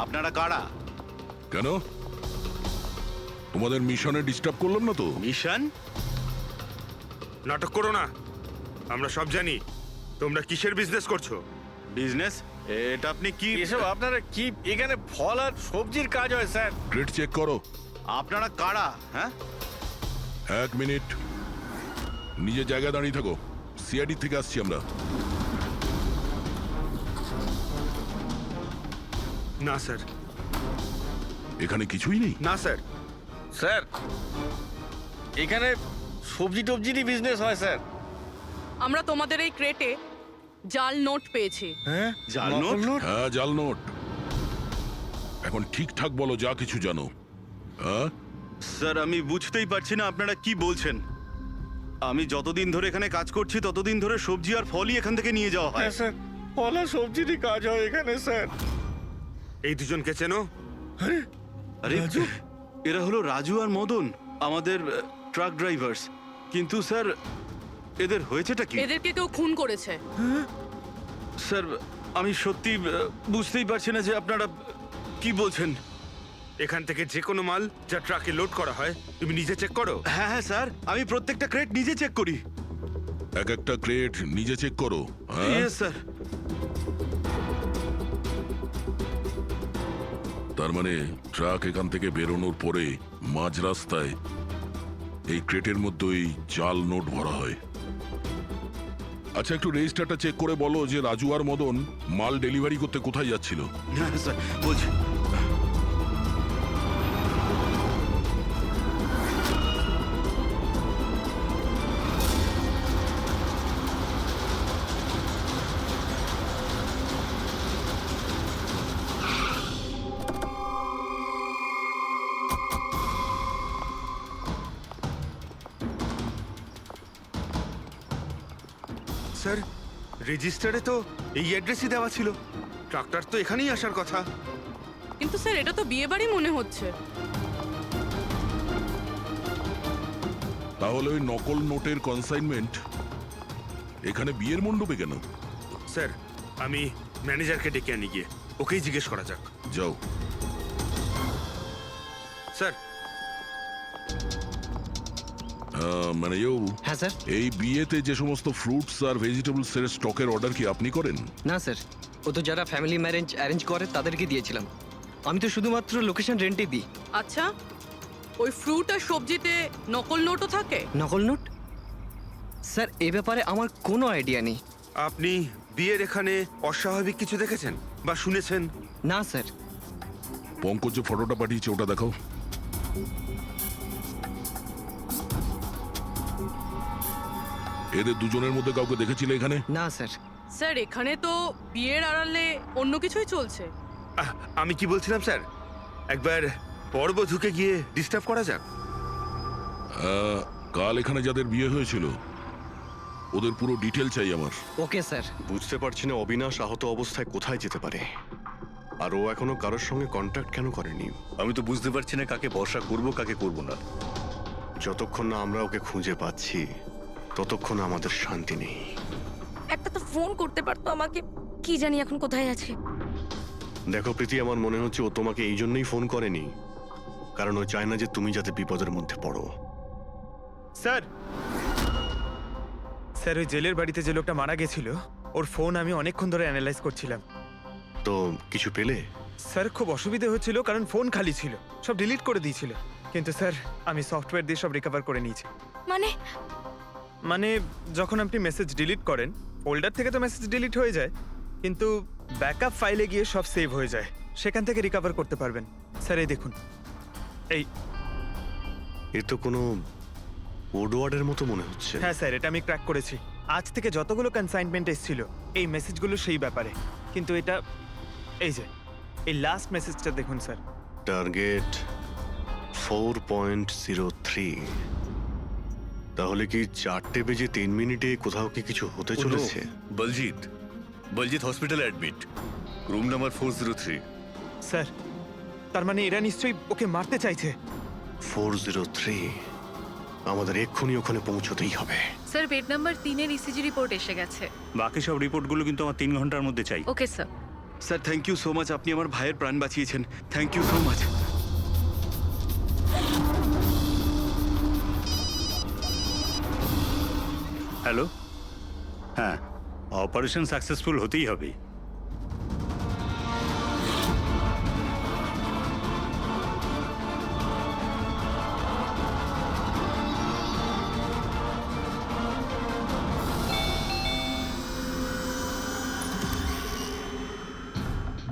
আপনারা কারা? কেন তোমাদের মিশনে ডিস্টার্ব করলাম না তো? মিশন? নাটক করো না, আমরা সব জানি তোমরা কিসের বিজনেস করছো। বিজনেস? এটা আপনি কি এসব আপনারা কি? এখানে ফল আর সবজির কাজ হয় স্যার। ক্রেট চেক করো। আপনারা কারা? হ্যাঁ, 1 মিনিট, নিজের জায়গায় দাঁড়িয়ে থাকো। সিআইডি থেকে আসছি আমরা। না স্যার, এখানে কিছুই নেই। না স্যার। স্যার এখানে সবজি টবজিরই বিজনেস হয় স্যার। আমরা তোমাদের এই ক্রেটে জাল নোট পেয়েছি। হ্যাঁ, জাল নোট? হ্যাঁ, জাল নোট। এখন ঠিকঠাক বলো যা কিছু জানো। হ্যাঁ, স্যার আমি বুঝতেই পারছি না আপনারা কি বলছেন। আমি যতদিন ধরে এখানে কাজ করছি ততদিন ধরে সবজি আর ফলই এখান থেকে নিয়ে যাওয়া হয়। হ্যাঁ স্যার, ফল আর সবজিরই কাজ হয় এখানে স্যার। এই দুজনকে চেনো? আরে এরা হলো রাজু আর মদন, আমাদের ট্রাক ড্রাইভার্স। কিন্তু স্যার এদের হয়েছেটা কি? এদেরকে কেউ খুন করেছে। স্যার আমি সত্যি বুঝতেই পারছি না যে আপনারা কি বলছেন। এখান থেকে যে কোনো মাল যা ট্রাকে লোড করা হয় তুমি নিজে চেক করো। হ্যাঁ হ্যাঁ স্যার, আমি প্রত্যেকটা ক্রেট নিজে চেক করি। এক একটা ক্রেট নিজে চেক করো। হ্যাঁ, ইয়েস স্যার। তার মানে ট্রাক এখান থেকে বেরোনোর পরে মাঝ রাস্তায় এই ক্রেটের মধ্যেই জাল নোট ভরা হয়। আচ্ছা, একটু রেজিস্টারটা চেক করে বলো যে রাজু আর মদন মাল ডেলিভারি করতে কোথায় যাচ্ছিল। হ্যাঁ স্যার বলছি। স্যার রেজিস্টারে তো এই অ্যাড্রেসই দেওয়া ছিল। ট্রাকটার তো এখানেই আসার কথা। কিন্তু স্যার এটা তো বিয়ে বাড়ি মনে হচ্ছে। তাহলে ওই নকল নোটের কনসাইনমেন্ট এখানে বিয়ের মণ্ডপে কেন? স্যার আমি ম্যানেজারকে ডেকে আনি, গিয়ে ওকেই জিজ্ঞেস করা যাক। যাও। স্যার মানে হ্যাঁ স্যার। এই বিয়েতে যে সমস্ত ফ্রুটস আর ভেজিটেবলস এর স্টকের অর্ডার কি আপনি করেন? না স্যার, ও তো যারা ফ্যামিলি ম্যারেজ অ্যারেঞ্জ করে তাদেরকে দিয়েছিলাম। আমি তো শুধুমাত্র লোকেশন রেন্টে দিই। আচ্ছা, ওই ফ্রুট আর সবজিতে নকল নোটও থাকে? নকল নোট? স্যার এ ব্যাপারে আমার কোনো আইডিয়া নেই। আপনি বিয়ের এখানে অস্বাভাবিক কিছু দেখেছেন বা শুনেছেন? না স্যার। পঙ্কজ যে ফটোটা পাঠিয়েছে ওটা দেখাও। এদের দুজনের মধ্যে কাউকে দেখেছিলে এখানে? না স্যার। স্যার এখানে তো বিয়ের আড়ালে অন্য কিছুই চলছে। আমি কি বলছিলাম স্যার, একবার পরবধূকে গিয়ে ডিস্টার্ব করা যাক। কাল এখানে যাদের বিয়ে হয়েছিল ওদের পুরো ডিটেল চাই আমার। Okay sir. বুঝতে পারছি না অবিনাশ আহত অবস্থায় কোথায় যেতে পারে, আর ও এখনো কারোর সঙ্গে কন্ট্যাক্ট কেন করেনি। আমি তো বুঝতে পারছি না কাকে ভরসা করব কাকে করব না। যতক্ষণ না আমরা ওকে খুঁজে পাচ্ছি ততক্ষণ আমাদের শান্তি নেই। একটা তো ফোন করতে পারতো আমাকে, কি জানি এখন কোথায় আছে। দেখো প্রীতি, আমার মনে হচ্ছে ও তোমাকে এই জন্যই ফোন করেনি, কারণ ও চায় না যে তুমি যাতে বিপদের মধ্যে পড়ো। স্যার স্যার ওই জেলের বাড়িতে যে লোকটা মারা গেছিল ওর ফোন আমি অনেকক্ষণ ধরে অ্যানালাইজ করছিলাম। তো কিছু পেলে? স্যার খুব অসুবিধা হচ্ছিল কারণ ফোন খালি ছিল, সব ডিলিট করে দিয়েছিল। কিন্তু স্যার আমি সফটওয়্যার দিয়ে সব রিকভার করে নিয়েছি। মানে যখন আপনি মেসেজ ডিলিট করেন ফোল্ডার থেকে তো মেসেজ ডিলিট হয়ে যায়, কিন্তু ব্যাকআপ ফাইলে গিয়ে সব সেভ হয়ে যায়, সেখান থেকে রিকভার করতে পারবেন। স্যার এই দেখুন, এই এ তো কোনো কোডওয়ার্ডের মতো মনে হচ্ছে। হ্যাঁ স্যার, এটা আমি ক্র্যাক করেছি। আজ থেকে যতগুলো কনসাইনমেন্ট এসেছিল এই মেসেজগুলো সেই ব্যাপারে, কিন্তু এটা এই যে এই লাস্ট মেসেজটা দেখুন স্যার। টার্গেট 4.03। তাহলে কি 4:03 কোথাও কি কিছু হতে চলেছে? বলজিৎ হসপিটালে অ্যাডমিট, রুম নাম্বার 403। স্যার তার মানে এরা নিশ্চয়ই ওকে মারতে চাইছে। 403, আমাদের এক্ষুনি ওখানে পৌঁছতেই হবে। স্যার বেড নাম্বার 3 এর ইসিজি রিপোর্ট এসে গেছে। বাকি সব রিপোর্টগুলো কিন্তু আমার 3 ঘন্টার মধ্যে চাই। Okay sir. Sir thank you so much, আপনি আমার ভাইয়ের প্রাণ বাঁচিয়েছেন। Thank you so much. Hello, হ্যাঁ, অপারেশন সাকসেসফুল হতেই হবে।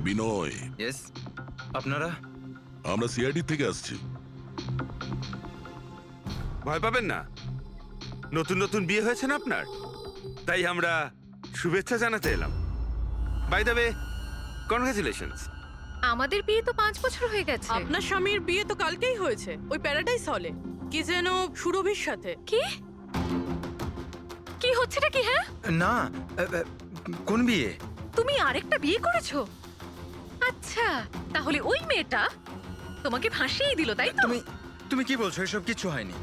বিনয়, ইয়েস, আপনারা? আমরা সিআইডি থেকে আসছি। ভয় পাবেন না, নতুন নতুন বিয়ে হয়েছে না আপনার, তাই আমরা শুভেচ্ছা জানাতে এলাম। By the way, congratulations. আমাদের বিয়ে তো 5 বছর হয়ে গেছে। আপনার স্বামীর বিয়ে তো কালকেই হয়েছে, ওই প্যারাডাইস হলে, কি যেন সুরভির সাথে। কি কি হচ্ছেটা কি? হ্যাঁ, না, কোন বিয়ে? তুমি আরেকটা বিয়ে করেছো? আচ্ছা, তাহলে ওই মেয়েটা তোমাকে ফাঁসিয়ে দিল, তাই তো? তুমি কি বলছো? এসব কিছু হয়নি।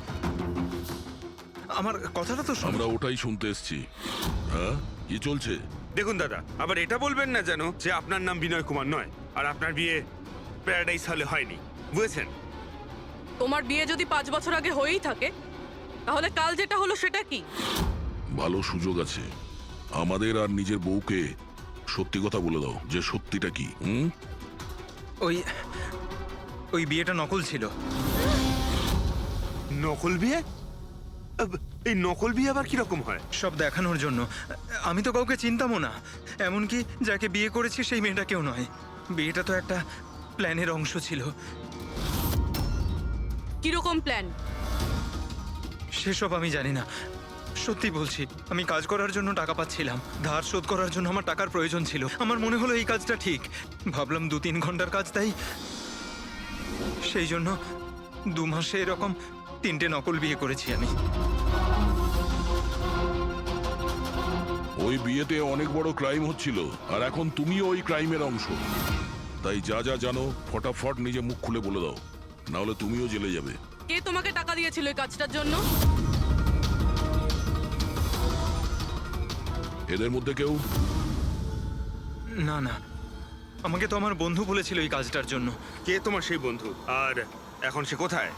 আমার কথাটা তো শোনো। আমরা ওটাই শুনতে এসছি। হ্যাঁ, কি চলছে? দেখুন দাদা, আবার এটা বলবেন না যেন যে আপনার নাম বিনয় কুমার নয় আর আপনার বিয়ে প্যারাডাইস হলে হয়নি, বুঝেছেন? তোমার বিয়ে যদি 5 বছর আগে হয়েই থাকে, তাহলে কাল যেটা হলো সেটা কি? ভালো সুযোগ আছে, আমাদের আর নিজের বউকে সত্যি কথা বলে দাও যে সত্যিটা কি। ওই বিয়েটা নকল ছিল। নকল বিয়ে? এই নকল বিয়ে আবার কিরকম হয়? সব দেখানোর জন্য। আমি তো কাউকে চিনতামও না, এমনকি যাকে বিয়ে করেছি সেই মেয়েটাকেও নয়। বিয়েটা তো একটা প্ল্যানের অংশ ছিল। কিরকম প্ল্যান? সেসব আমি জানি না, সত্যি বলছি। আমি কাজ করার জন্য টাকা পাচ্ছিলাম, ধার শোধ করার জন্য আমার টাকার প্রয়োজন ছিল। আমার মনে হলো এই কাজটা ঠিক, ভাবলাম 2-3 ঘন্টার কাজ, তাই সেই জন্য 2 মাসে এরকম 3টে নকল বিয়ে করেছি আমি। ওই বিয়েতে অনেক বড় ক্রাইম হচ্ছিল, আর এখন তুমিও ওই ক্রাইমের অংশ। তাই যা যা জানো ফটাফট নিজে মুখ খুলে বলে দাও, না হলে তুমিও জেলে যাবে। কে তোমাকে টাকা দিয়েছিল এই কাজটার জন্য? এদের মধ্যে কেউ? না না, আমাকে তো আমার বন্ধু বলেছিল এই কাজটার জন্য। কে তোমার সেই বন্ধু, আর এখন সে কোথায়?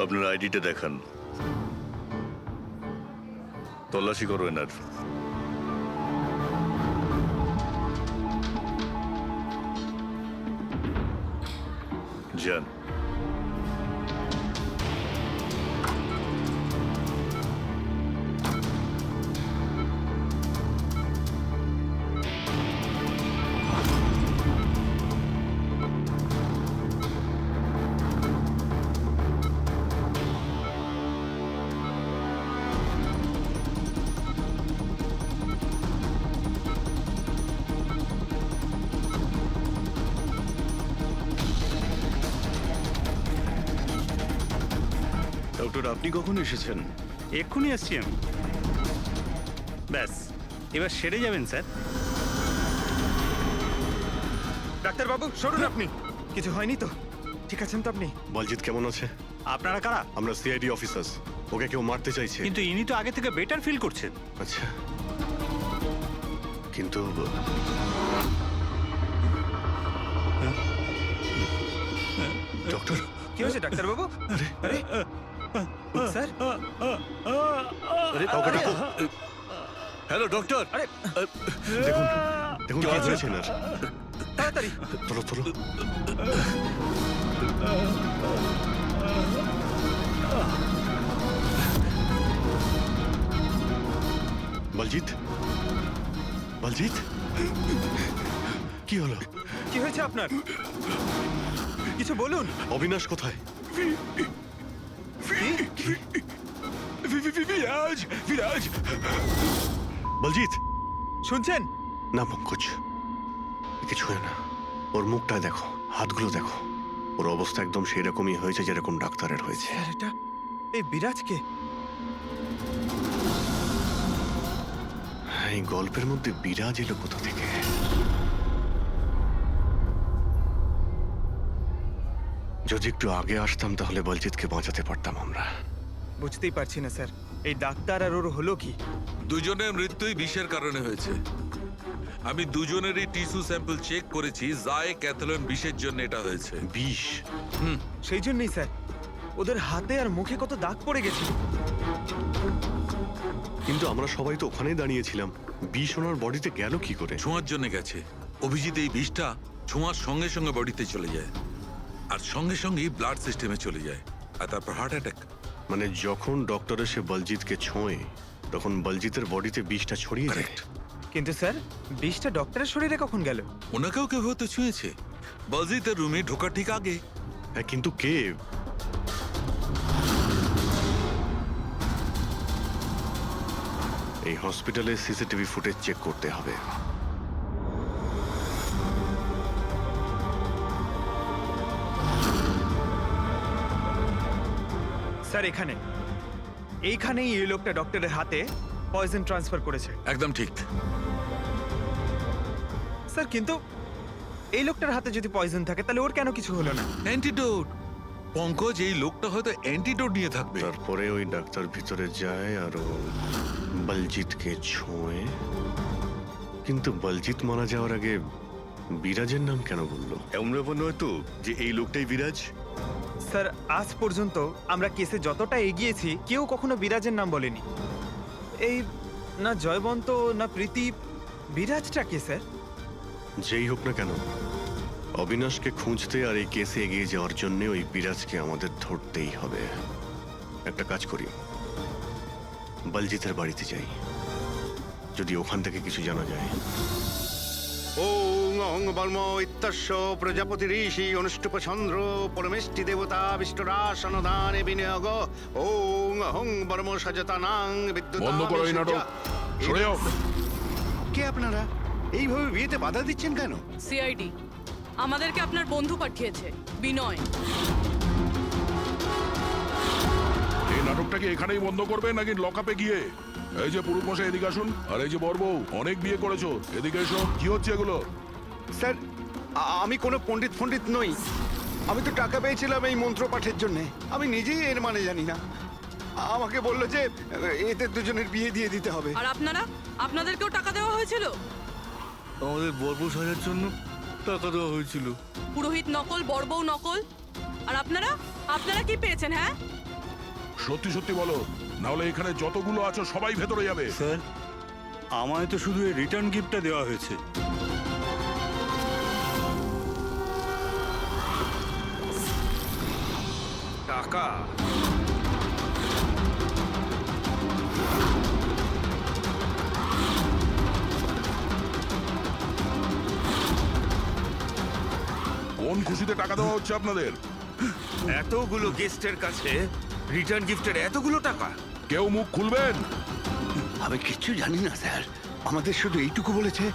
আপনার আইডিটা দেখান, তল্লাশি করো এনার। যান। ডক্টর, আপনি কখন এসেছেন? এক্ষুনি আসছি আমি। ব্যাস, এবার সেরে যাবেন স্যার। ডাক্তারবাবু সরুন আপনি। কিছু হয়নি তো? ঠিক আছেন তো আপনি? বলজিৎ কেমন আছে? আপনারা কারা? আমরা সিআইডি অফিসার্স। ওকে কেউ মারতে চাইছে। কিন্তু ইনি তো আগে থেকে বেটার ফিল করছেন। আচ্ছা, কিন্তু ডক্টর, কি হয়েছে ডাক্তারবাবু? আরে স্যার, আরে কাউকে ডাকো। Hello doctor. আরে দেখুন দেখুন কি হয়েছে না। তাড়াতাড়ি। তোলো তোলো। বলজিৎ, বলজিৎ, কি হলো? কি হয়েছে আপনার? কিছু বলুন। অবিনাশ কোথায়? বিরাজ, বিরাজ, বলজিৎ, শুনছেন? না পঙ্কজ, কিছু হয় না। ওর মুখটা দেখো, হাতগুলো দেখো, ওর অবস্থা একদম সেই রকমই হয়েছে যেরকম ডাক্তারের হয়েছে। স্যার, এটা এই বিরাজকে? এই গল্পের মধ্যে বিরাজ এলো কোথা থেকে? যদি একটু আগে আসতাম তাহলে বলজিৎকে বাঁচাতে পারতাম আমরা। বুঝতেই পারছি না স্যার, এই ডাক্তার আর ওর হলো কি? দুজনের মৃত্যুই বিষের কারণে হয়েছে। আমি দুজনেরই টিস্যু স্যাম্পল চেক করেছি, জায়ে ক্যাথলন বিষের জন্য এটা হয়েছে। বিষ? সেই জন্যই স্যার, ওদের হাতে আর মুখে কত দাগ পড়ে গেছিল। কিন্তু আমরা সবাই তো ওখানেই দাঁড়িয়েছিলাম, বিষ ওনার বডিতে গেল কি করে? ছোঁয়ার জন্য গেছে। অভিজিৎ এই বিষটা ছোঁয়ার সঙ্গে সঙ্গে বডিতে চলে যায়, আর সঙ্গে সঙ্গেই ব্লাড সিস্টেমে চলে যায়, আর তারপর হার্ট অ্যাটাক। মানে যখন ডক্টর এসে বলজিৎকে ছোঁয়ে তখন বলজিতের বডিতে বিষটা ছড়িয়ে যায়। কারেক্ট। কিন্তু স্যার, বিষটা ডক্টরের শরীরে কখন গেল? ওনাকেও কেউ হয়তো ছুঁয়েছে, বলজিতের রুমে ঢোকার ঠিক আগে। হ্যাঁ, কিন্তু কে? এই হসপিটালে সিসিটিভি ফুটেজ চেক করতে হবে। স্যার এইখানেই এই লোকটা ডক্টরের হাতে পয়জন ট্রান্সফার করেছে। একদম ঠিক। স্যার কিন্তু এই লোকটার হাতে যদি পয়জন থাকে তাহলে ওর কেন কিছু হলো না? অ্যান্টিডোট। পঙ্কজ, এই লোকটা হয়তো অ্যান্টিডোট নিয়ে থাকবে। তারপরে ওই ডাক্তার ভিতরে যায় আর ও বলজিৎকে ছোঁয়ে। কিন্তু বলজিৎ মারা যাওয়ার আগে বিরাজের নাম কেন বললো? এমন নয় তো যে এই লোকটাই বিরাজ? স্যার, আজ পর্যন্ত আমরা কেসে যতটা এগিয়েছি কেউ কখনো বিরাজের নাম বলেনি। এই না জয়বন্ত না প্রীতি, বিরাজটা কে স্যার? যেই হোক না কেন, অবিনাশকে খুঁজতে আর এই কেসে এগিয়ে যাওয়ার জন্য ওই বিরাজকে আমাদের ধরতেই হবে। একটা কাজ করি, বলজিতের বাড়িতে যাই, যদি ওখান থেকে কিছু জানা যায়। ওং অং বর্ম ইত্যস্য প্রজাপতি ঋষি অনুষ্ঠুপ চন্দ্র পরমেষ্টি দেবতা বিষ্ণুরাসনদানে বিনিয়োগ ওং অং বর্ম সজতানাং বিদ্যুৎ। বন্ধ করো এই নাটক, সরে যাও। কে আপনারা? এইভাবে বিয়েতে বাধা দিচ্ছেন কেন? সিআইডি আমাদেরকে আপনার বন্ধু পাঠিয়েছে, বিনয়। এই নাটকটাকে এখানেই বন্ধ করবে নাকি লকআপে গিয়ে? এই যে পুরুষ মশাই, এদিকে আসুন। আর এই যে বরবউ, অনেক বিয়ে করেছো, এদিকে এসো। কি হচ্ছে এগুলো? স্যার, আমি কোনো পণ্ডিত নই। আমি তো টাকা পেয়েছিলাম এই মন্ত্র পাঠের জন্য। আমি নিজেই এর মানে জানি না। আমাকে বললো যে এদের দুজনের বিয়ে দিয়ে দিতে হবে। আর আপনাদেরকেও টাকা দেওয়া হয়েছিল? আমাদের বরবউ সাজার জন্য টাকা দেওয়া হয়েছিল। পুরোহিত নকল, বড়বউ নকল। আর আপনারা কি পেয়েছেন? হ্যাঁ, সত্যি সত্যি বলো, নাহলে এখানে যতগুলো আছো সবাই ভেতরে যাবে। স্যার, আমায় তো শুধু এই রিটার্ন গিফটটা দেওয়া হয়েছে। টাকা? কোন খুশিতে টাকা দেওয়া হচ্ছে আপনাদের? এতগুলো গেস্টের কাছে রিটার্ন গিফটের এতগুলো টাকা? কেউ মুখ খুলবেন? আমি কিচ্ছু জানি না স্যার। আমাদের শুধু এইটুকু বলেছে,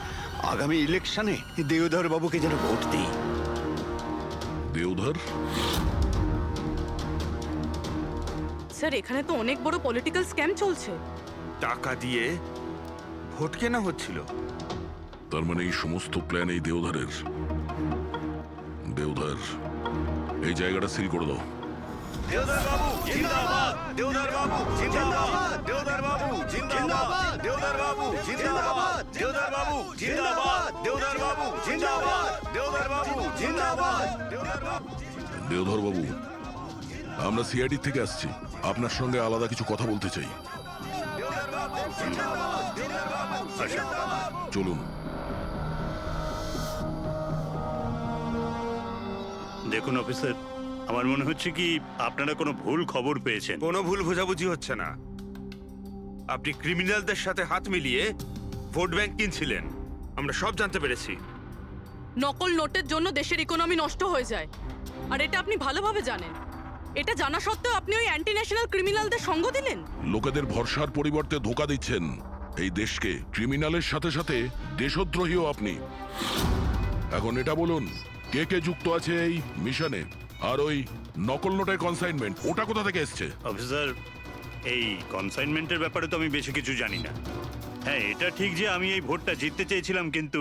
আগামী ইলেকশনে দেওধর বাবুকে যেন ভোট দিই। দেওধর? স্যার এখানে তো অনেক বড় পলিটিক্যাল স্ক্যাম চলছে। টাকা দিয়ে ভোট কেনা হচ্ছিল। তার মানে এই সমস্ত প্ল্যান এই দেওধরের। দেওধর, এই জায়গাটা সিল করে দাও। দেওধর বাবু জিন্দাবাদ! দেওধর বাবু জিন্দাবাদ! দেওধর বাবু জিন্দাবাদ! দেওধর বাবু জিন্দাবাদ! দেওধর বাবু জিন্দাবাদ! দেওধর বাবু জিন্দাবাদ! দেওধর বাবু জিন্দাবাদ! দেওধর বাবু। দেওধর বাবু, আমরা সিআইডি থেকে আসছি, আপনার সঙ্গে আলাদা কিছু কথা বলতে চাই। চলুন। দেখুন অফিসার, আমার মনে হচ্ছে কি আপনারা কোনো ভুল খবর পেয়েছেন। কোনো ভুল বোঝাবুঝি হচ্ছে না। আপনি ক্রিমিনালদের সাথে হাত মিলিয়ে ভোট ব্যাংক কিনছিলেন, আমরা সব জানতে পেরেছি। নকল নোটের জন্য দেশের ইকোনমি নষ্ট হয়ে যায়, আর এটা আপনি ভালোভাবে জানেন। এটা জানা সত্ত্বেও আপনি ওই অ্যান্টি ন্যাশনাল ক্রিমিনালদের সঙ্গ দিলেন। লোকেদের ভরসার পরিবর্তে ধোঁকা দিচ্ছেন এই দেশকে। ক্রিমিনালের সাথে সাথে দেশদ্রোহীও আপনি। এখন এটা বলুন, কে কে যুক্ত আছে এই মিশনে? আর ওই নকল নোটের কনসাইনমেন্ট, ওটা কোথা থেকে এসছে? অফিসার, এই কনসাইনমেন্টের ব্যাপারে তো আমি বেশি কিছু জানি না। হ্যাঁ, এটা ঠিক যে আমি এই ভোটটা জিততে চেয়েছিলাম, কিন্তু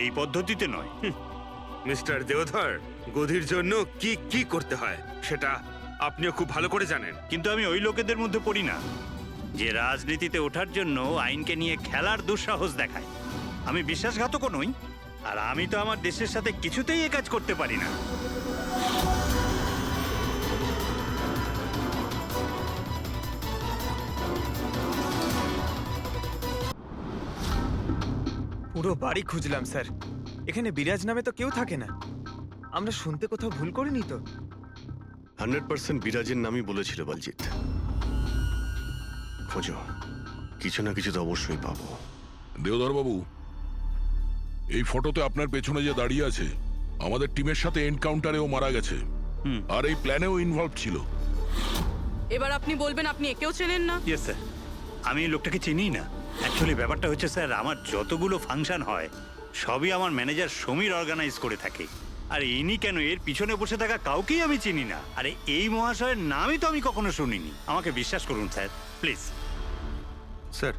এই পদ্ধতিতে নয়। মিস্টার দেওধর, গদির জন্য কি কি করতে হয় সেটা আপনিও খুব ভালো করে জানেন। কিন্তু আমি ওই লোকেদের মধ্যে পড়ি না যে রাজনীতিতে ওঠার জন্য আইনকে নিয়ে খেলার দুঃসাহস দেখায়। আমি বিশ্বাসঘাতকও নই, আর আমি তো আমার দেশের সাথে কিছুতেই এ কাজ করতে পারি না। পুরো বাড়ি খুঁজলাম স্যার, এখানে বিরাজ নামে তো কেউ থাকে না। আমরা শুনতে কোথাও ভুল করিনি তো? 100% বিরাজের নামই বলেছিল বলজিৎ। খোঁজো, কিছু না কিছু তো অবশ্যই পাবো। দেওধর বাবু, এই ফটোতে আপনার পেছনে যে দাঁড়িয়ে আছে আমাদের টিমের সাথে এনকাউন্টারেও মারা গেছে, আর এই প্ল্যানেও ইনভলভ ছিল। এবার আপনি বলবেন আপনি একেও চেনেন না? ইয়েস স্যার, আমি এই লোকটাকে চিনি না। অ্যাকচুয়ালি ব্যাপারটা হচ্ছে স্যার, আমার যতগুলো ফাংশন হয় সবই আমার ম্যানেজার সমীর অর্গানাইজ করে থাকে। আর ইনি কেন, এর পিছনে বসে থাকা কাউকেই আমি চিনি না। আরে এই মহাশয়ের নামই তো আমি কখনো শুনিনি। আমাকে বিশ্বাস করুন স্যার, প্লিজ। স্যার,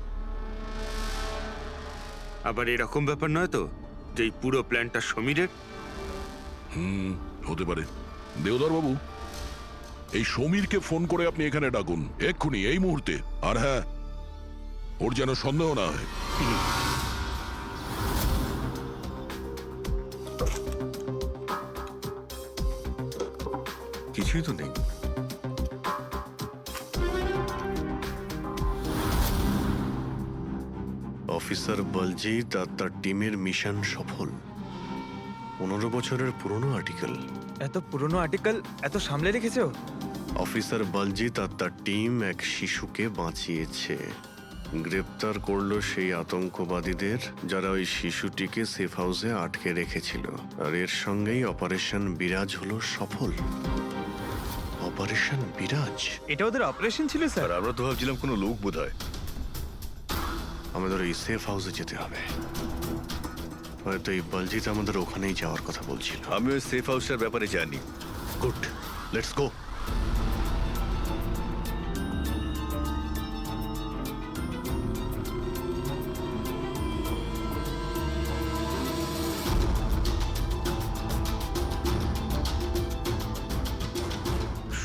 আবার এরকম ব্যাপার নয় তো যে এই পুরো প্ল্যানটা সমীরের? হতে পারে। দেওধর বাবু, এই সমীরকে ফোন করে আপনি এখানে ডাকুন এক্ষুনি, এই মুহূর্তে। আর হ্যাঁ, ওর যেন সন্দেহ না হয়। কিছুই তো নেই। অফিসার বলজিৎ আর তার টিমের মিশন সফল। 15 বছরের পুরনো আর্টিকেল। এত পুরনো আর্টিকেল এত সামলে রেখেছো? অফিসার বলজিৎ আর তার টিম এক শিশুকে বাঁচিয়েছে। গ্রেপ্তার করলো সেই আতঙ্কবাদীদের যারা ওই শিশুটিকে সেফ হাউসে আটকে রেখেছিল। আর এর সঙ্গেই অপারেশন বিরাজ হলো সফল। অপারেশন বিরাজ? এটা ওদের অপারেশন ছিল স্যার? আমরা তো ভাবছিলাম কোনো লোক বোধহয়। আমাদের এই সেফ হাউসে যেতে হবে। হয়তো এই বলজিৎ আমাদের ওখানেই যাওয়ার কথা বলছিল। আমি ওই সেফ হাউসটার ব্যাপারে জানি। Good, let's go.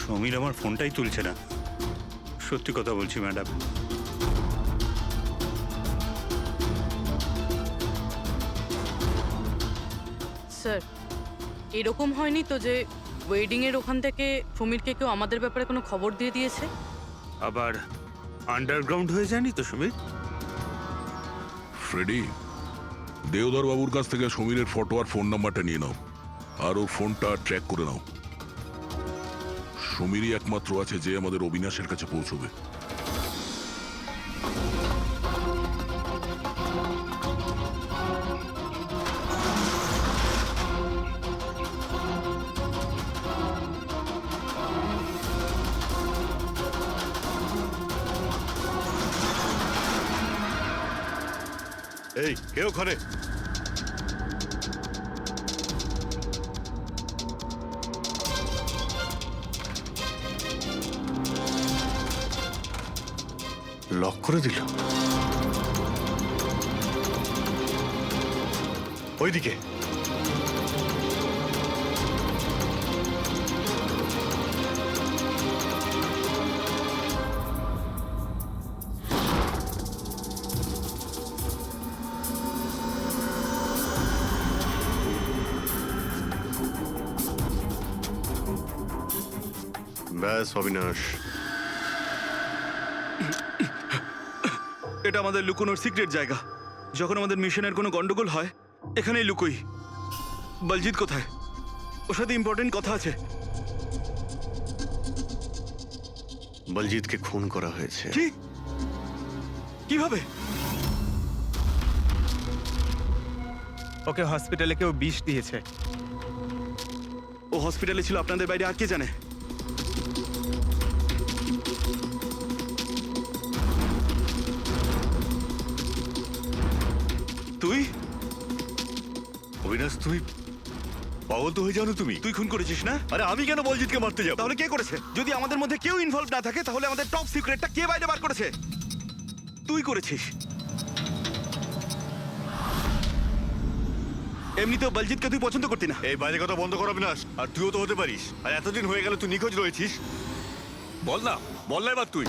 সমীর আমার ফোনটাই তুলছে না। সত্যি কথা বলছি ম্যাডাম। স্যার, এরকম হয়নি তো যে ওয়েডিং এর ওখান থেকে সমীরকে কেউ আমাদের ব্যাপারে কোনো খবর দিয়ে দিয়েছে? আবার আন্ডারগ্রাউন্ড হয়ে যায়নি তো সমীর? ফ্রেডি, দেওধর বাবুর কাছ থেকে সমীরের ফটো আর ফোন নাম্বারটা নিয়ে নাও, আর ওর ফোনটা ট্র্যাক করে নাও। সমীরই একমাত্র আছে যে আমাদের অবিনাশের কাছে পৌঁছবে। এই কে ওখানে? লক করে দিল। ওইদিকে। ব্যাস অবিনাশ, এটা আমাদের লুকোনোর সিক্রেট জায়গা। যখন আমাদের মিশনের কোনো গন্ডগোল হয় এখানেই লুকোই। বলজিৎ কোথায়? ওর সাথে ইম্পর্টেন্ট কথা আছে। বলজিৎকে খুন করা হয়েছে। কি? কিভাবে? ওকে হসপিটালে কেউ বিষ দিয়েছে। ও হসপিটালে ছিল, আপনাদের বাইরে আর কে জানে? তুই? অবিনাশ, তুমি পাগল তো হয়ে যাও না তুমি? তুই খুন করেছিস না? আরে আমি কেন বলজিৎকে মারতে যাব? তাহলে কে করেছে? যদি আমাদের মধ্যে কেউ ইনভলভ না থাকে তাহলে আমাদের টপ সিক্রেটটা কে বাইরে বার করেছে? তুই করেছিস। এমনিতেও বলজিৎকে তুই পছন্দ করতি না। এই বাজে কথা বন্ধ কর অবিনাশ। আর তুইও তো হতে পারিস। আর এতদিন হয়ে গেল তুই নিখোঁজ রয়েছিস। বল না এবার তুই।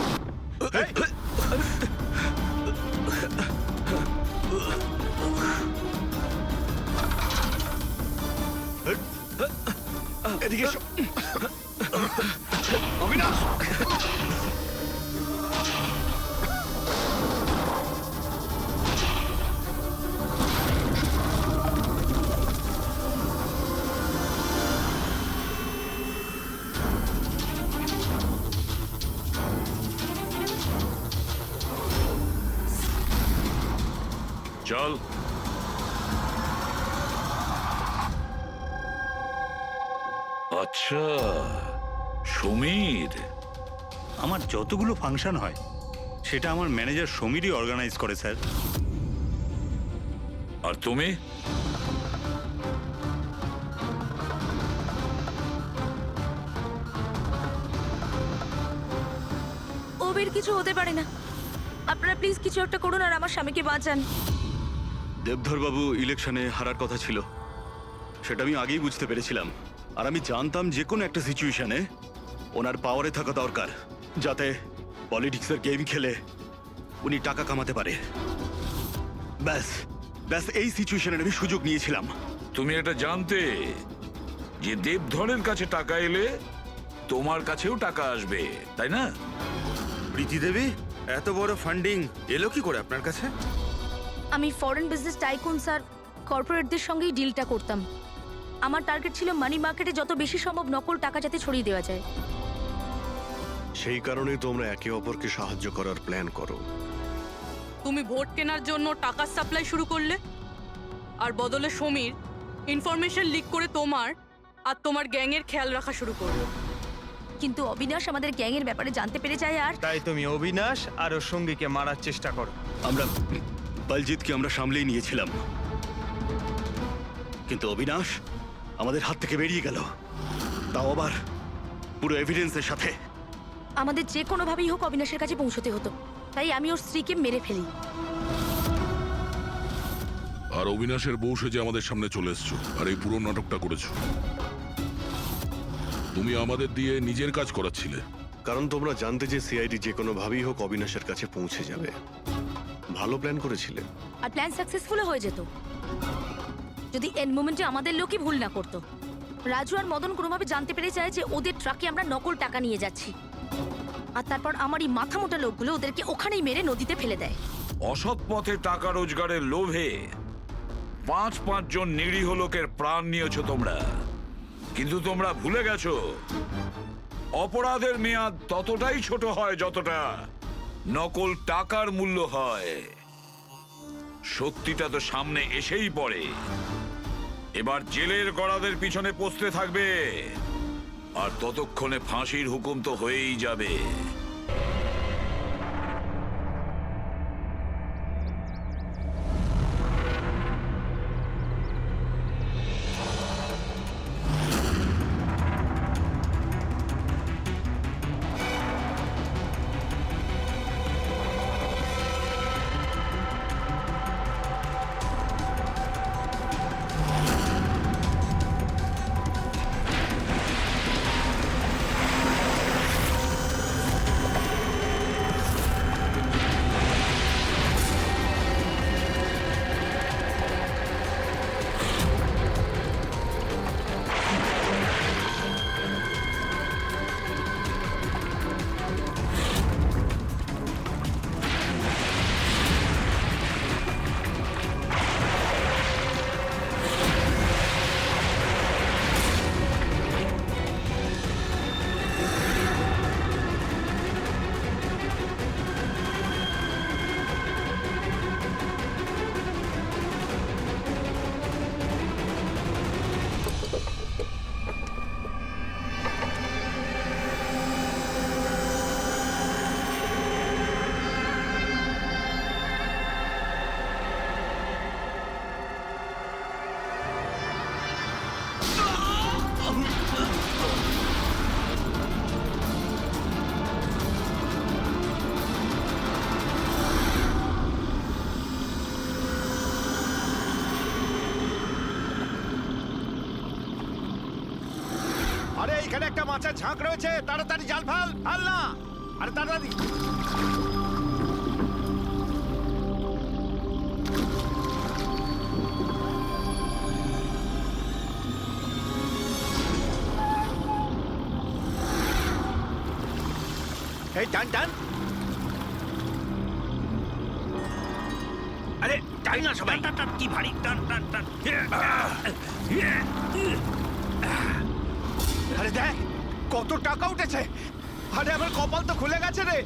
এদিকে এসো। অবিনাশ, চল। আচ্ছা সমীর, আমার যতগুলো ফাংশন হয় সেটা আমার ম্যানেজার সমীরই অর্গানাইজ করে স্যার। আর তুমি? ওবের কিছু হতে পারে না। আপনারা প্লিজ কিছু একটা করুন আর আমার স্বামীকে বাঁচান। দেবধর বাবু ইলেকশনে হারার কথা ছিল, সেটা আমি আগেই বুঝতে পেরেছিলাম। আর আমি জানতাম যে কোনো একটা সিচুয়েশনে ওনার পাওয়ারে থাকা দরকার, যাতে পলিটিক্সের গেম খেলে উনি টাকা কামাতে পারে। ব্যাস ব্যাস এই সিচুয়েশনের আমি সুযোগ নিয়েছিলাম। তুমি এটা জানতে যে দেবধরের কাছে টাকা এলে তোমার কাছেও টাকা আসবে, তাই না? প্রীতি দেবী, এত বড় ফান্ডিং এলো কি করে আপনার কাছে? আমি ফরেন বিজনেস টাইকুন স্যার কর্পোরেটদের সঙ্গেই ডিলটা করতাম। আমার টার্গেট ছিল মানি মার্কেটে যত বেশি সম্ভব নকল টাকা যাতে ছড়িয়ে দেওয়া যায়। সেই কারণেই তোমরা একে অপরকে সাহায্য করার প্ল্যান করো। তুমি ভোট কেনার জন্য টাকার সাপ্লাই শুরু করলে, আর বদলে সমীর ইনফরমেশন লিক করে তোমার আর তোমার গ্যাংয়ের খেয়াল রাখা শুরু করলো। কিন্তু অবিনাশ আমাদের গ্যাংয়ের ব্যাপারে জানতে পেরে যায় আর তাই তুমি অবিনাশ আর ওর সঙ্গীকে মারার চেষ্টা করো। আমরা বলজিৎকে আমরা সামলেই নিয়েছিলাম, কিন্তু অবিনাশ আমাদের হাত থেকে বেরিয়ে গেল, তাও আবার পুরো এভিডেন্সের সাথে। আমাদের যে কোনোভাবেই হোক অবিনাশের কাছে পৌঁছতে হতো, তাই আমি ওর স্ত্রীকে মেরে ফেলি। আর অবিনাশের বউ সেজে আমাদের সামনে চলে এসছো আর এই পুরো নাটকটা করেছো। তুমি আমাদের দিয়ে নিজের কাজ করাচ্ছিলে, কারণ তোমরা জানতে যে সিআইডি যে কোনোভাবেই হোক অবিনাশের কাছে পৌঁছে যাবে। ভালো প্ল্যান করেছিলে। আর প্ল্যান সাকসেসফুল হয়ে যেত যদি এন্ড মোমেন্টে আমাদের লোকই ভুল না করতো। রাজু আর মদন কোনোভাবে জানতে পেরে যায় যে ওদের ট্রাকে আমরা নকল টাকা নিয়ে যাচ্ছি, আর তারপর আমার এই মাথা মোটা লোকগুলো ওদেরকে ওখানেই মেরে নদীতে ফেলে দেয়। অসৎ পথে টাকা রোজগারের লোভে 5 জন নিরীহ লোকের প্রাণ নিয়েছো তোমরা, কিন্তু তোমরা ভুলে গেছো অপরাধের মেয়াদ ততটাই ছোট হয় যতটা নকল টাকার মূল্য হয়। সত্যিটা তো সামনে এসেই পড়ে। এবার জেলের গড়াদের পিছনে পৌঁছতে থাকবে, আর ততক্ষণে ফাঁসির হুকুম তো হয়েই যাবে। এখানে একটা মাছের ঝাঁক রয়েছে, তাড়াতাড়ি জাল ফাল ফাল না, আরে তাড়াতাড়ি। এই টান টান, আরে টান না সবাই, কি ভারী টান টান টান আরে দেখ কত টাকা উঠেছে, আরে আমার কপাল তো খুলে গেছে রে।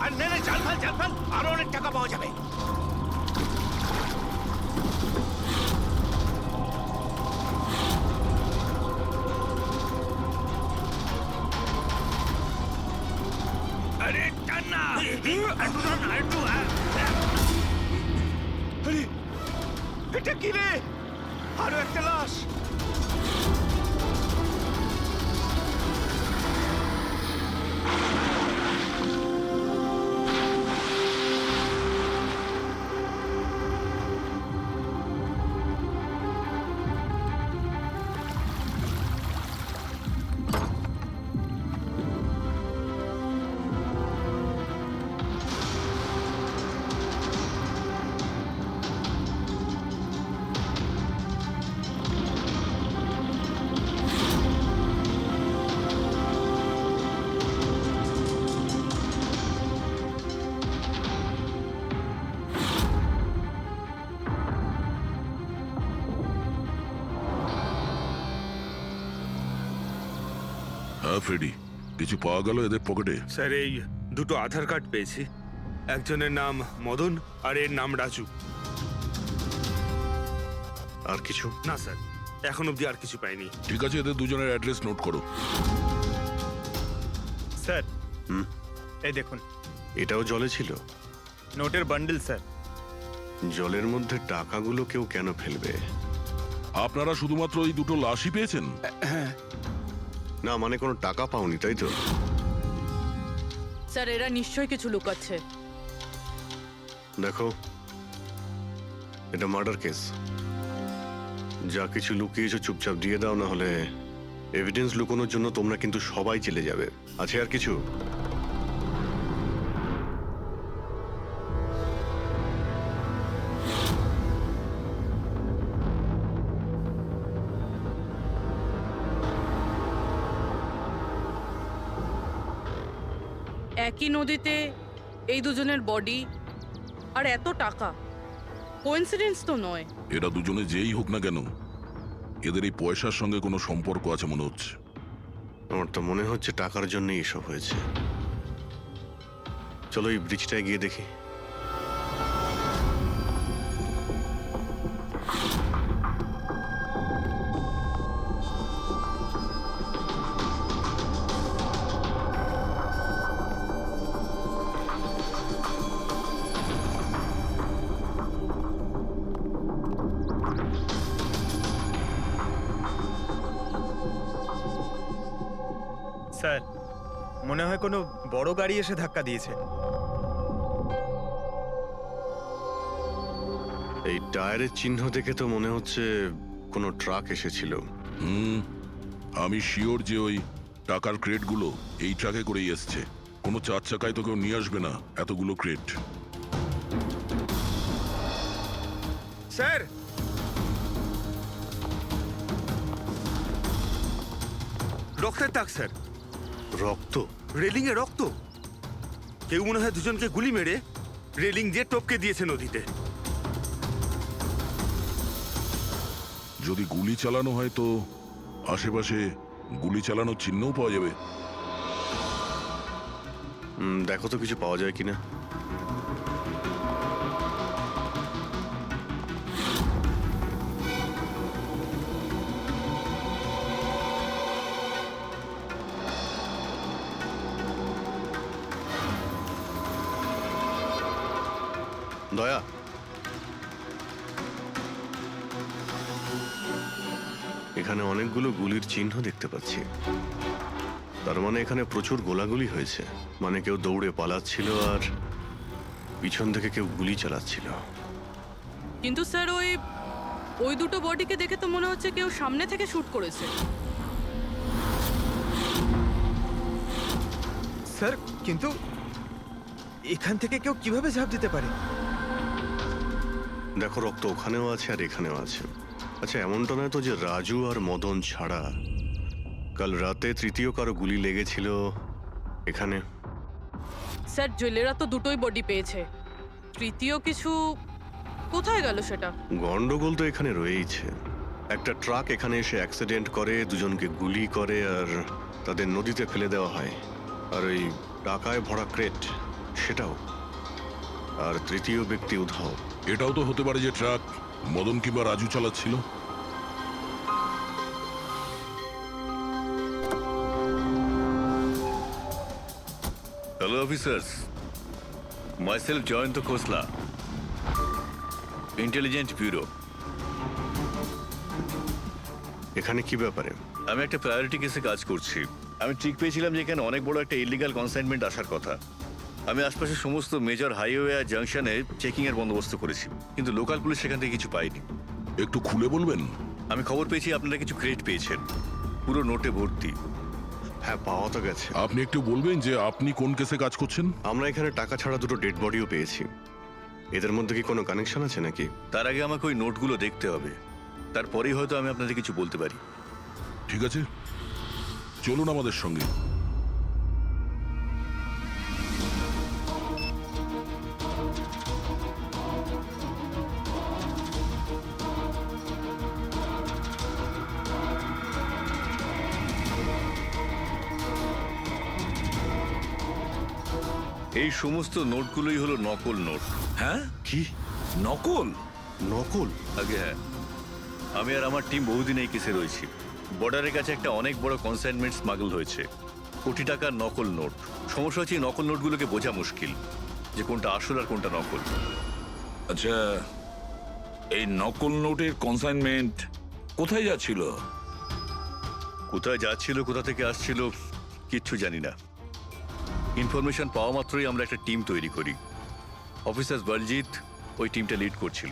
আর নে নে, জাল ফাল, আরো অনেক টাকা পাওয়া যাবে। আরে টান না একটু টান না, একটু আরে এটা কি রে, আরো একটা লাশ। হ্যাঁ ফ্রেডি, কিছু পাওয়া গেল এদের পকেটে? স্যার এই দুটো আধার কার্ড পেয়েছি, একজনের নাম মদন আর এর নাম রাজু। আর কিছু? না স্যার, এখন অবধি আর কিছু পাইনি। ঠিক আছে, এদের দুজনের অ্যাড্রেস নোট করো। স্যার হুম? এই দেখুন, এটাও জলে ছিল? নোটের বান্ডেল স্যার। জলের মধ্যে টাকাগুলো কেউ কেন ফেলবে? আপনারা শুধুমাত্র এই দুটো লাশই পেয়েছেন? না মানে কোনো টাকা পাওনি তাই তো? স্যার এরা নিশ্চয়ই কিছু লুকাচ্ছে। দেখো, এটা মার্ডার কেস, যা কিছু লুকিয়েছো চুপচাপ দিয়ে দাও, না হলে এভিডেন্স লুকানোর জন্য তোমরা কিন্তু সবাই চলে যাবে। আছে আর কিছু? একই নদীতে এই দুজনের বডি আর এত টাকা, কোইন্সিডেন্স তো নয়। এরা দুজনে যেই হোক না কেন, এদের এই পয়সার সঙ্গে কোনো সম্পর্ক আছে মনে হচ্ছে। আমার তো মনে হচ্ছে টাকার জন্যই এসব হয়েছে। চলো এই ব্রিজটায় গিয়ে দেখি। স্যার মনে হয় কোনো বড় গাড়ি এসে ধাক্কা দিয়েছে। এই টায়ারের চিহ্ন দেখে তো মনে হচ্ছে কোনো ট্রাক এসেছিল। আমি শিওর যে ওই টাকার ক্রেটগুলো এই ট্রাকে করেই এসছে। কোনো চার চাকায় তো কেউ নিয়ে আসবে না এতগুলো ক্রেট। স্যার, রক্তের দাগ স্যার। রক্ত? রেলিং এ রক্ত। কেউ মনে হয় দুজনকে গুলি মেরে রেলিং দিয়ে টপকে দিয়েছে নদীতে। যদি গুলি চালানো হয় তো আশেপাশে গুলি চালানোর চিহ্নও পাওয়া যাবে। দেখো তো কিছু পাওয়া যায় কিনা। দয়া, এখানে অনেকগুলো গুলির চিহ্ন দেখতে পাচ্ছি। তার মানে এখানে প্রচুর গোলাগুলি হয়েছে, মানে কেউ দৌড়ে পালাচ্ছিল আর পিছন থেকে কেউ গুলি চালাচ্ছিল। কিন্তু স্যার ওই দুটো বডিকে দেখে তো মনে হচ্ছে কেউ সামনে থেকে শুট করেছে। স্যার কিন্তু এখান থেকে কেউ কিভাবে ঝাঁপ দিতে পারে? দেখো, রক্ত ওখানেও আছে আর এখানেও আছে। আচ্ছা, এমনটা নয় তো যে রাজু আর মদন ছাড়া কাল রাতে তৃতীয় কারো গুলি লেগেছিল এখানে? স্যার জেলেরা তো দুটোই বডি পেয়েছে, তৃতীয় কিছু কোথায় গেল সেটা? গন্ডগোল তো এখানে রয়েইছে। একটা ট্রাক এখানে এসে অ্যাক্সিডেন্ট করে, দুজনকে গুলি করে আর তাদের নদীতে ফেলে দেওয়া হয়। আর ওই টাকায় ভরা ক্রেট সেটাও। আর তৃতীয় ব্যক্তি উধাও। এটাও তো হতে পারে যে ট্রাক মদন কিংবা রাজু চালাচ্ছিল। হ্যালো অফিসার্স, মাইসেলফ জয়ন্ত খোসলা, ইন্টেলিজেন্ট ব্যুরো। এখানে কি ব্যাপারে? আমি একটা প্রায়োরিটি কেসে কাজ করছি। আমি ঠিক পেয়েছিলাম যে এখানে অনেক বড় একটা ইলিগাল কনসাইনমেন্ট আসার কথা। আমি আশপাশের সমস্ত মেজর হাইওয়ে আর জাংশনে চেকিং এর বন্দোবস্ত করেছি, কিন্তু লোকাল পুলিশ সেখান থেকে কিছু পায়নি। একটু খুলে বলবেন? আমি খবর পেয়েছি আপনারা কিছু ক্রেট পেয়েছেন, পুরো নোটে ভর্তি। হ্যাঁ, পাওয়া তো গেছে। আপনি একটু বলবেন যে আপনি কোন কেসে কাজ করছেন? আমরা এখানে টাকা ছাড়া দুটো ডেড বডিও পেয়েছি। এদের মধ্যে কি কোনো কানেকশন আছে নাকি? তার আগে আমাকে ওই নোটগুলো দেখতে হবে, তারপরেই হয়তো আমি আপনাদের কিছু বলতে পারি। ঠিক আছে, চলুন আমাদের সঙ্গে। এই সমস্ত নোটগুলোই হলো নকল নোট। হ্যাঁ? কি নকল? নকল? আগে হ্যাঁ, আমি আর আমার টিম বহুদিন এই কেসে রয়েছি। বর্ডারের কাছে একটা অনেক বড় কনসাইনমেন্ট স্মাগল হয়েছে, কোটি টাকার নকল নোট। সমস্যা হচ্ছে এই নকল নোটগুলোকে বোঝা মুশকিল যে কোনটা আসল আর কোনটা নকল। আচ্ছা, এই নকল নোটের কনসাইনমেন্ট কোথায় যাচ্ছিল? কোথায় যাচ্ছিল, কোথা থেকে আসছিল কিচ্ছু জানি না। ইনফরমেশন পাওয়া মাত্রই আমরা একটা টিম তৈরি করি। অফিসার বলজিৎ ওই টিমটা লিড করছিল।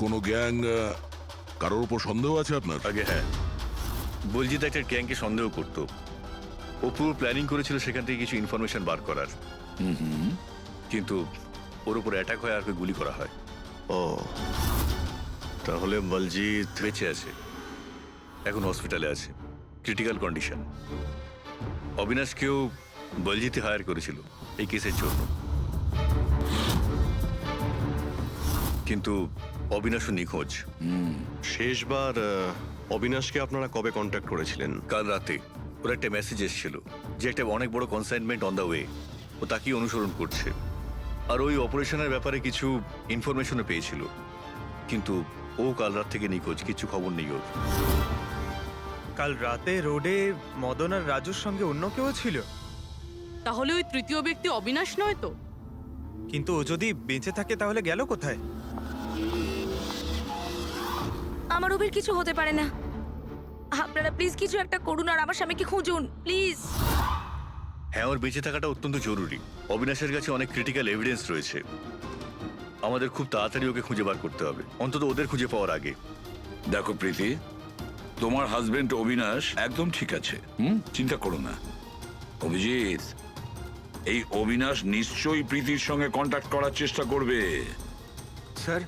কোনো গ্যাং কারোর উপর সন্দেহ আছে আপনার? আগে হ্যাঁ, বলজিৎ একটা গ্যাংকে সন্দেহ করত। ও পুরো প্ল্যানিং করেছিল সেখান থেকে কিছু ইনফরমেশন বার করার। কিন্তু ওর উপর অ্যাটাক হয় আর ওকে গুলি করা হয়। ও, তাহলে বলজিৎ বেঁচে আছে, এখন হসপিটালে আছে, ক্রিটিক্যাল কন্ডিশন। অবিনাশকেও বলজিৎই হায়ার করেছিল এই কেসের জন্য, কিন্তু অবিনাশও নিখোঁজ। শেষবার অবিনাশকে আপনারা কবে কন্ট্যাক্ট করেছিলেন? কাল রাতে ওর একটা মেসেজ এসেছিল যে একটা অনেক বড় কনসাইনমেন্ট অন দ্য ওয়ে, ও তাকেই অনুসরণ করছে। আর ওই অপারেশনের ব্যাপারে কিছু ইনফরমেশনও পেয়েছিল, কিন্তু ও কাল রাত থেকে নিখোঁজ, কিছু খবর নেই ওর। কাল রাতে রোডে মদন আর রাজুর সঙ্গে অন্য কেউ ছিল? তাহলে ওই তৃতীয় ব্যক্তি অবিনাশ নয় তো? কিন্তু ও যদি বেঁচে থাকে তাহলে গেল কোথায়? আমার ওবের কিছু হতে পারে না। আপনারা প্লিজ কিছু একটা করুন আর আমার স্বামীকে খুঁজুন প্লিজ। হ্যাঁ, ওর বেঁচে থাকাটা অত্যন্ত জরুরি। অবিনাশের কাছে অনেক ক্রিটিক্যাল এভিডেন্স রয়েছে, আমাদের খুব তাড়াতাড়ি ওকে খুঁজে বার করতে হবে, অন্তত ওদের খুঁজে পাওয়ার আগে। দেখো প্রীতি, তোমার হাজবেন্ড অবিনাশ একদম ঠিক আছে, চিন্তা করো না। অভিজিৎ, এই অবিনাশ নিশ্চয়ই প্রীতির সঙ্গে কন্ট্যাক্ট করার চেষ্টা করবে। স্যার,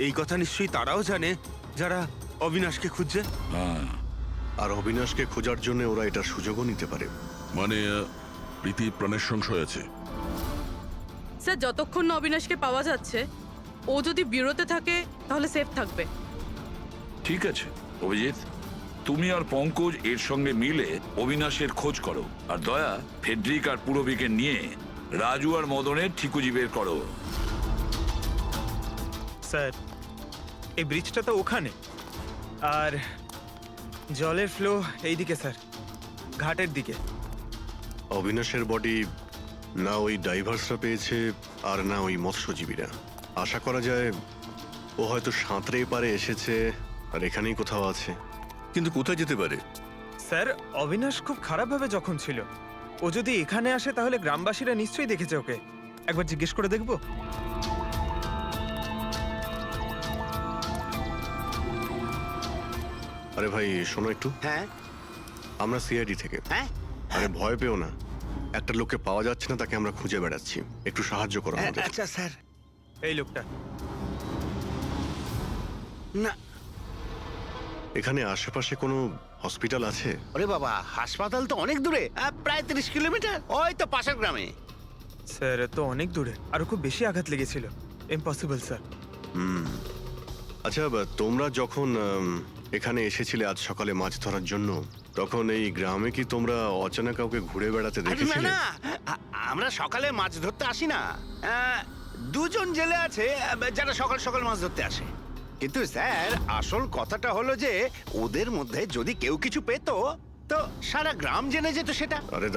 এই কথা নিশ্চয়ই তারাও জানে যারা অবিনাশকে খুঁজছে। হ্যাঁ, আর অবিনাশকে খোঁজার জন্য ওরা এটার সুযোগও নিতে পারে। মানে প্রীতি প্রাণের সংশয় আছে। স্যার যতক্ষণ না অবিনাশকে পাওয়া যাচ্ছে, ও যদি বিরতে থাকে তাহলে সেফ থাকবে। ঠিক আছে অভিজিৎ, তুমি আর পঙ্কজ এর সঙ্গে মিলে অবিনাশের খোঁজ করো, আর দয়া ফেডরিক আর পুরবিকে নিয়ে রাজু আর মদনের ঠিকুজি বের করো। স্যার, এই ব্রিজটা তো ওখানে, আর জলের ফ্লো এইদিকে স্যার, ঘাটের দিকে। অবিনাশের বডি না ওই ডাইভার্সরা পেয়েছে আর না ওই মৎস্যজীবীরা। আশা করা যায় ও হয়তো সাঁতরে পারে এসেছে আর এখানেই কোথাও আছে। কিন্তু কোথায় যেতে পারে? স্যার, অবিনাশ খুব খারাপভাবে জখম ছিল। ও যদি এখানে আসে তাহলে গ্রামবাসীরা নিশ্চয়ই দেখেছে ওকে। একবার জিজ্ঞেস করে দেখবো? আরে ভাই শোনো একটু, হ্যাঁ আমরা সিআইডি থেকে। হ্যাঁ আরে ভয় পেও না, একটা লোককে পাওয়া যাচ্ছে না, তাকে আমরা খুঁজে বেড়াচ্ছি, একটু সাহায্য করো আমাদের। আচ্ছা স্যার। এই লোকটা। না এখানে আশেপাশে কোনো হসপিটাল আছে? ওরে বাবা, হাসপাতাল তো অনেক দূরে, প্রায় 30 কিলোমিটার, ওই তো পাশের গ্রামে। স্যার তো অনেক দূরে, আরো খুব বেশি আঘাত লেগেছিল। Impossible sir. আচ্ছা তোমরা যখন এখানে এসেছিলে আজ সকালে মাছ ধরার জন্য, তখন এই গ্রামে কি তোমরা অচেনা কাউকে ঘুরে বেড়াতে আরে না দেখেছিলে? না, আমরা সকালে মাছ ধরতে আসি না। দুজন জেলে আছে যারা সকাল সকাল মাছ ধরতে আসে। কিন্তু স্যার আসল কথাটা হলো যে ওদের মধ্যে যদি কেউ কিছু পেতো তো সারা গ্রাম জেনে যেত সেটা। আরে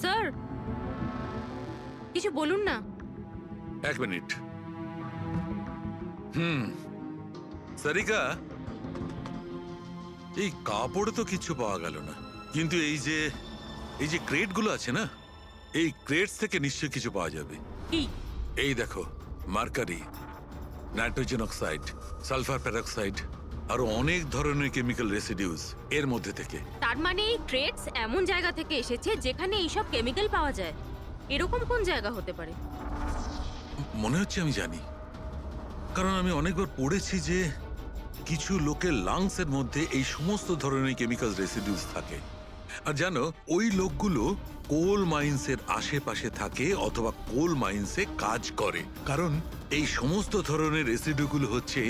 স্যার কিছু বলুন না। এক মিনিট। সারিকা, এই কাপড়ে তো কিছু পাওয়া গেল না, কিন্তু এই যে ক্রেট গুলো আছে না, এই ক্রেটস থেকে নিশ্চয়ই কিছু পাওয়া যাবে। কি? এই দেখো, mercury, nitrogen oxide, sulphur peroxide, আরো অনেক ধরনের কেমিক্যাল রেসিডিউস এর মধ্যে থেকে। তার মানে এই ট্রেডস এমন জায়গা থেকে এসেছে যেখানে এইসব কেমিক্যাল পাওয়া যায়। এরকম কোন জায়গা হতে পারে? মনে হচ্ছে আমি জানি, কারণ আমি অনেকবার পড়েছি যে কিছু লোকের লাংসের মধ্যে এই সমস্ত ধরনের কেমিক্যাল রেসিডিউস থাকে। আর জানো, ওই লোকগুলো কোল মাইন্সের আশেপাশে থাকে অথবা কোল মাইন্সে কাজ করে, কারণ এই সমস্ত ধরনের রেসিডিউগুলো হচ্ছে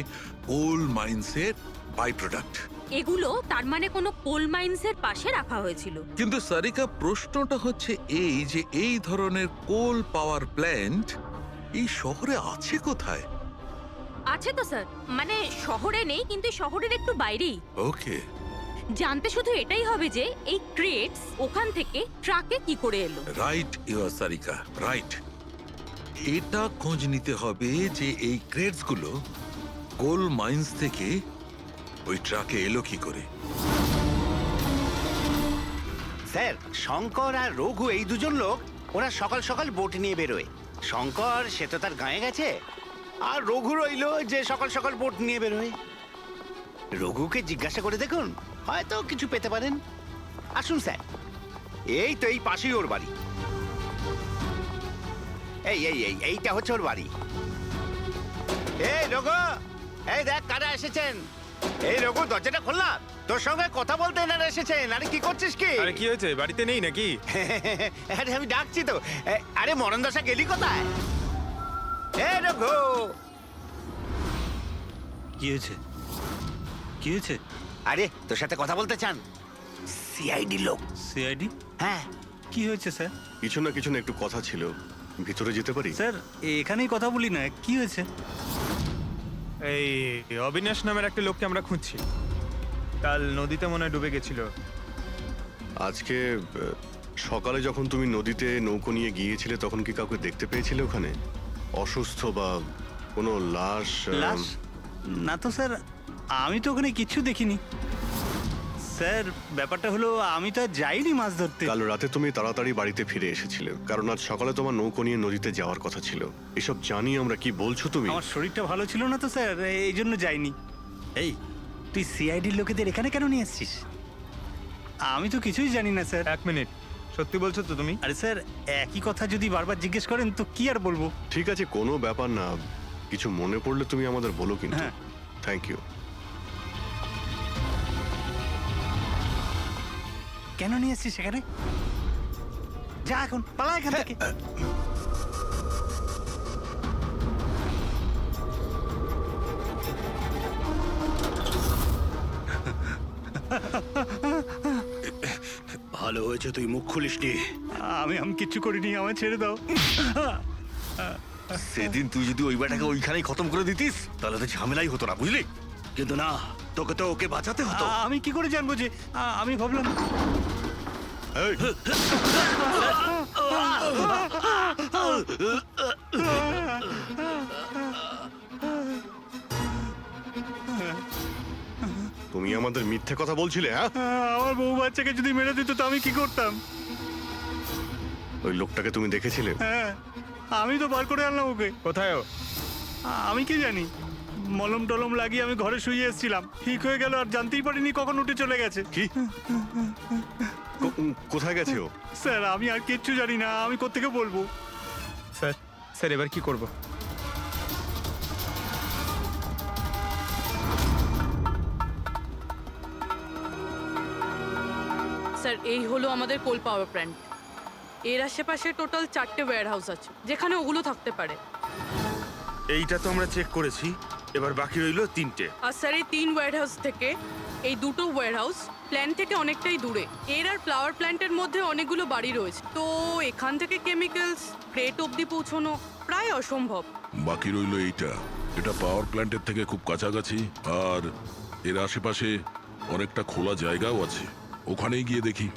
কোল মাইন্সের বাই প্রোডাক্ট। এগুলো তার মানে কোনো কোল মাইন্সের পাশে রাখা হয়েছিল। কিন্তু সারিকা, প্রশ্নটা হচ্ছে এই যে এই ধরনের কোল পাওয়ার প্ল্যান্ট এই শহরে আছে কোথায়? আছে তো স্যার, মানে শহরে নেই, কিন্তু শহরের একটু বাইরেই। ওকে, জানতে শুধু এটাই হবে যে এই ক্রেটস ওখান থেকে ট্রাকে কি করে এলো। Right your Sarika, right. এটা খোঁজ নিতে হবে যে এই ক্রেটস গুলো কোল মাইন্স থেকে ওই ট্রাকে এলো কি করে। স্যার শঙ্কর আর রঘু এই দুজন লোক, ওরা সকাল সকাল বোট নিয়ে বেরোয়। শঙ্কর সে তো তার গায়ে গেছে, আর রঘু রইলো যে সকাল সকাল বোট নিয়ে বেরোয়। রঘুকে জিজ্ঞাসা করে দেখুন, হয়তো কিছু পেতে পারেন। আসুন স্যার, এই তো এই পাশেই ওর বাড়ি। এইটা হচ্ছে ওর বাড়ি। এই রঘু, এই দেখ কারা এসেছেন। এই রঘু, দরজাটা খোলা, তোর সঙ্গে কথা বলতে এনারা এসেছেন। আরে কি করছিস কি? আরে কি হয়েছে, বাড়িতে নেই নাকি? আরে আমি ডাকছি তো। আরে মরণ দশা গেলি কোথায়? এ রঘু, কি হয়েছে? কি হয়েছে? আরে তোর সাথে কথা বলতে চান সিআইডি লোক। সিআইডি? হ্যাঁ। কি হয়েছে স্যার? কিছু না একটু কথা ছিল, ভিতরে যেতে পারি? স্যার এখানেই কথা বলি না, কি হয়েছে? এই অবিনাশ নামের একটা লোককে আমরা খুঁজছি। কাল নদীতে মনে হয় ডুবে গেছিল। আজকে সকালে যখন তুমি নদীতে নৌকো নিয়ে গিয়েছিলে, তখন কি কাউকে দেখতে পেয়েছিলে ওখানে অসুস্থ বা কোনো লাশ? লাশ? না তো স্যার, আমি তো ওখানে কিছু দেখিনি। স্যার ব্যাপারটা হলো আমি তো আর যাইনি মাছ ধরতে। কাল রাতে তুমি তাড়াতাড়ি বাড়িতে ফিরে এসেছিলে, কারণ আজ সকালে তোমার নৌকো নিয়ে নদীতে যাওয়ার কথা ছিল। এসব জানি আমরা, কি বলছো তুমি? আমার শরীরটা ভালো ছিল না তো স্যার, এই জন্য যাইনি। এই তুই সিআইডির লোকেদের এখানে কেন নিয়ে এসছিস? আমি তো কিছুই জানি না স্যার। এক মিনিট, সত্যি বলছো তো তুমি? আরে স্যার, একই কথা যদি বারবার জিজ্ঞেস করেন তো কি আর বলবো। ঠিক আছে, কোনো ব্যাপার না, কিছু মনে পড়লে তুমি আমাদের বলো কিন্তু। হ্যাঁ। Thank you. কেন নিয়ে এসছিস সেখানে? যা এখন পালা এখান থেকে। ভালো হয়েছে তুই মুখ খুলিসনি। আমি কিচ্ছু করিনি, আমায় ছেড়ে দাও। সেদিন তুই যদি ওই ব্যাটাকে ওইখানেই খতম করে দিতিস, তাহলে তো ঝামেলাই হতো না, বুঝলি? কিন্তু না, তোকে তো ওকে বাঁচাতে হতো। আমি কি করে জানবো যে আমি ভাবলাম এই, তুমি আমাদের মিথ্যে কথা বলছিলে, হ্যাঁ? আমার বউ বাচ্চাকে যদি মেরে দিত তো আমি কি করতাম? ওই লোকটাকে তুমি দেখেছিলে? হ্যাঁ, আমি তো বার করে আনলাম ওকে। কোথায় ও? আমি কি জানি, মলম টলম লাগিয়ে আমি ঘরে শুয়ে এসেছিলাম, ঠিক হয়ে গেল আর জানতেই পারিনি কখন উঠে চলে গেছে। কি? কোথায় গেছে ও? স্যার আমি আর কিচ্ছু জানি না, আমি কোত্থেকে বলবো? স্যার স্যার এবার কি করব? স্যার এই হলো আমাদের কোল পাওয়ার প্ল্যান্ট। এর আশেপাশে টোটাল 4টে ওয়্যার হাউস আছে যেখানে ওগুলো থাকতে পারে। এইটা তো আমরা চেক করেছি, এবার বাকি রইলো 3টে। আর স্যার এই 3 ওয়্যার হাউস থেকে এই 2টো ওয়্যার হাউস প্ল্যান্ট থেকে অনেকটাই দূরে। এর আর ফ্লাওয়ার প্ল্যান্টের মধ্যে অনেকগুলো বাড়ি রয়েছে, তো এখান থেকে কেমিক্যালস ক্রেট অবধি পৌঁছানো প্রায় অসম্ভব। বাকি রইল এইটা। এটা পাওয়ার প্ল্যান্টের থেকে খুব কাছাকাছি, আর এর আশেপাশে অনেকটা খোলা জায়গাও আছে। ওখানেই গিয়ে দেখি।